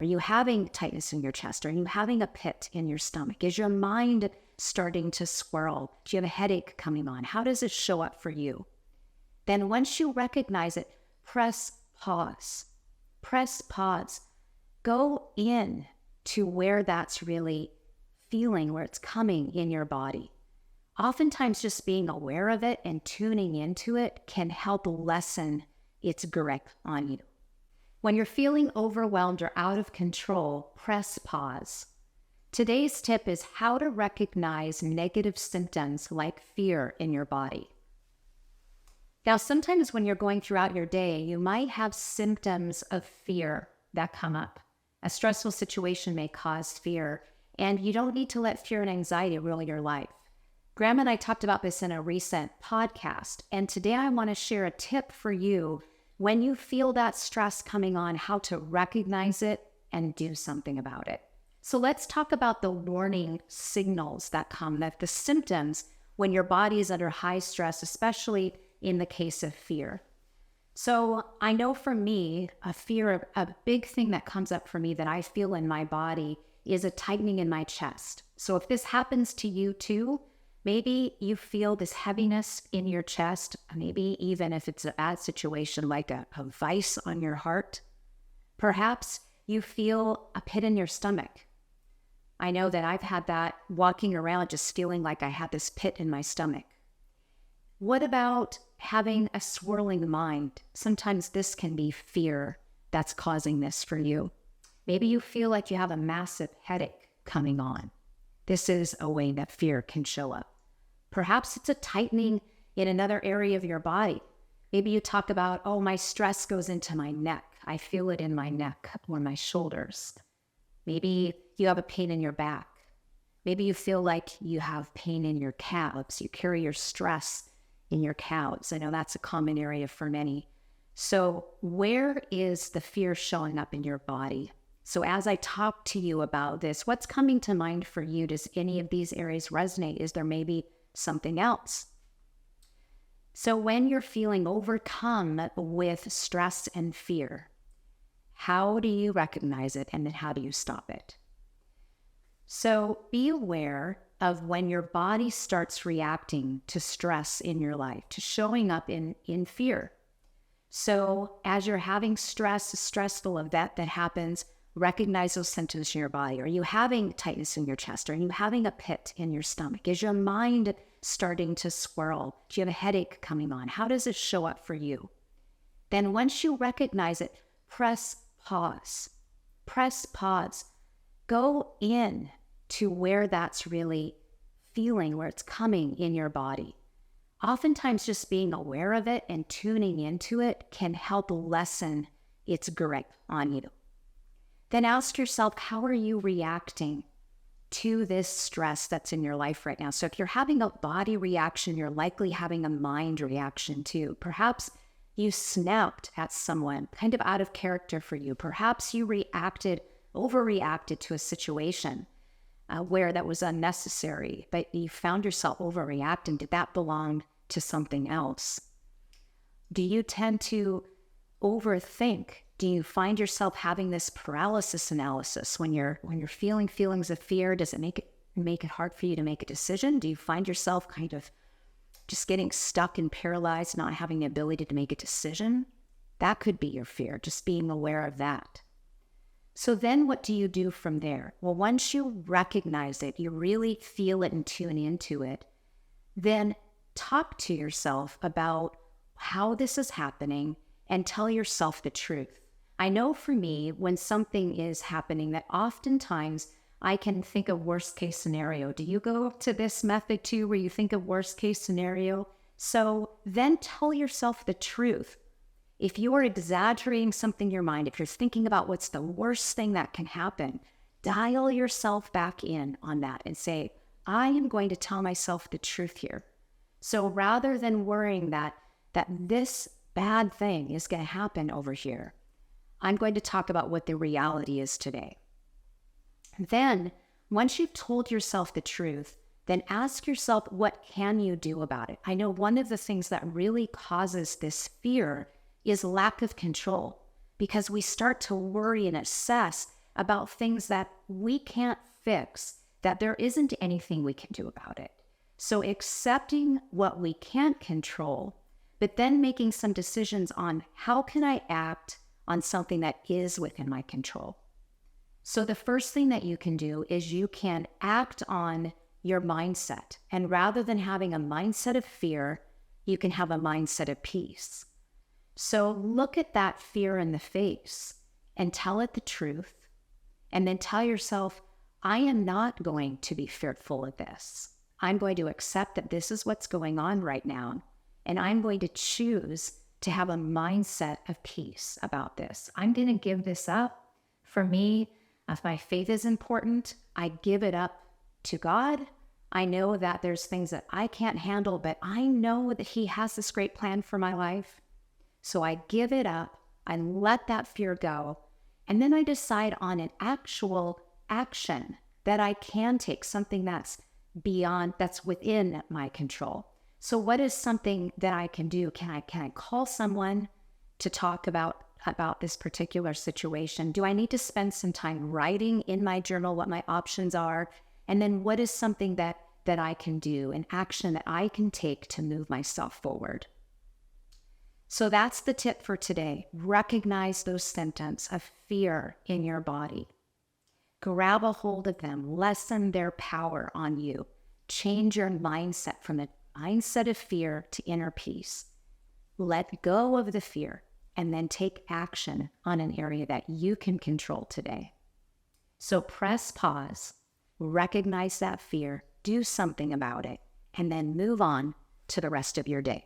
Are you having tightness in your chest? Are you having a pit in your stomach? Is your mind starting to swirl? Do you have a headache coming on? How does it show up for you? Then once you recognize it, press pause. Press pause. Go in to where that's really feeling, where it's coming in your body. Oftentimes just being aware of it and tuning into it can help lessen its grip on you. When you're feeling overwhelmed or out of control, press pause. Today's tip is how to recognize negative symptoms like fear in your body. Now, sometimes when you're going throughout your day, you might have symptoms of fear that come up. A stressful situation may cause fear, and you don't need to let fear and anxiety rule your life. Graham and I talked about this in a recent podcast, and today I want to share a tip for you when you feel that stress coming on, how to recognize it and do something about it. So let's talk about the warning signals that come, that the symptoms when your body is under high stress, especially in the case of fear. So I know for me, a big thing that comes up for me that I feel in my body is a tightening in my chest. So if this happens to you too, maybe you feel this heaviness in your chest, maybe even if it's a bad situation like a vice on your heart. Perhaps you feel a pit in your stomach. I know that I've had that walking around just feeling like I had this pit in my stomach. What about having a swirling mind? Sometimes this can be fear that's causing this for you. Maybe you feel like you have a massive headache coming on. This is a way that fear can show up. Perhaps it's a tightening in another area of your body. Maybe you talk about, oh, my stress goes into my neck. I feel it in my neck or my shoulders. Maybe you have a pain in your back. Maybe you feel like you have pain in your calves. You carry your stress in your calves. I know that's a common area for many. So where is the fear showing up in your body? So as I talk to you about this, what's coming to mind for you? Does any of these areas resonate? Is there maybe something else? So when you're feeling overcome with stress and fear, how do you recognize it and then how do you stop it? So be aware of when your body starts reacting to stress in your life, to showing up in fear. So as you're having stress, a stressful event that happens, recognize those symptoms in your body. Are you having tightness in your chest? Are you having a pit in your stomach? Is your mind starting to swirl? Do you have a headache coming on? How does it show up for you? Then once you recognize it, press pause. Press pause. Go in to where that's really feeling, where it's coming in your body. Oftentimes just being aware of it and tuning into it can help lessen its grip on you. Then ask yourself, how are you reacting to this stress that's in your life right now? So if you're having a body reaction, you're likely having a mind reaction too. Perhaps you snapped at someone, kind of out of character for you. Perhaps you overreacted to a situation where that was unnecessary, but you found yourself overreacting. Did that belong to something else? Do you tend to overthink? Do you find yourself having this paralysis analysis when you're feeling feelings of fear? Does it make it hard for you to make a decision? Do you find yourself kind of just getting stuck and paralyzed, not having the ability to make a decision? That could be your fear, just being aware of that. So then what do you do from there? Well, once you recognize it, you really feel it and tune into it, then talk to yourself about how this is happening and tell yourself the truth. I know for me, when something is happening, that oftentimes I can think of worst case scenario. Do you go to this method too, where you think of worst case scenario? So then tell yourself the truth. If you are exaggerating something in your mind, if you're thinking about what's the worst thing that can happen, dial yourself back in on that and say, I am going to tell myself the truth here. So rather than worrying that this bad thing is going to happen over here, I'm going to talk about what the reality is today. Then, once you've told yourself the truth, then ask yourself, what can you do about it? I know one of the things that really causes this fear is lack of control, because we start to worry and assess about things that we can't fix, that there isn't anything we can do about it. So accepting what we can't control, but then making some decisions on how can I act on something that is within my control. So the first thing that you can do is you can act on your mindset. And rather than having a mindset of fear, you can have a mindset of peace. So look at that fear in the face and tell it the truth. And then tell yourself, I am not going to be fearful of this. I'm going to accept that this is what's going on right now. And I'm going to choose to have a mindset of peace about this. I'm going to give this up. For me, if my faith is important, I give it up to God. I know that there's things that I can't handle, but I know that He has this great plan for my life. So I give it up. I let that fear go. And then I decide on an actual action that I can take, something that's that's within my control. So what is something that I can do? Can I call someone to talk about this particular situation? Do I need to spend some time writing in my journal what my options are? And then what is something that I can do, an action that I can take to move myself forward? So that's the tip for today. Recognize those symptoms of fear in your body. Grab a hold of them. Lessen their power on you. Change your mindset from a mindset of fear to inner peace. Let go of the fear and then take action on an area that you can control today. So press pause, recognize that fear, do something about it, and then move on to the rest of your day.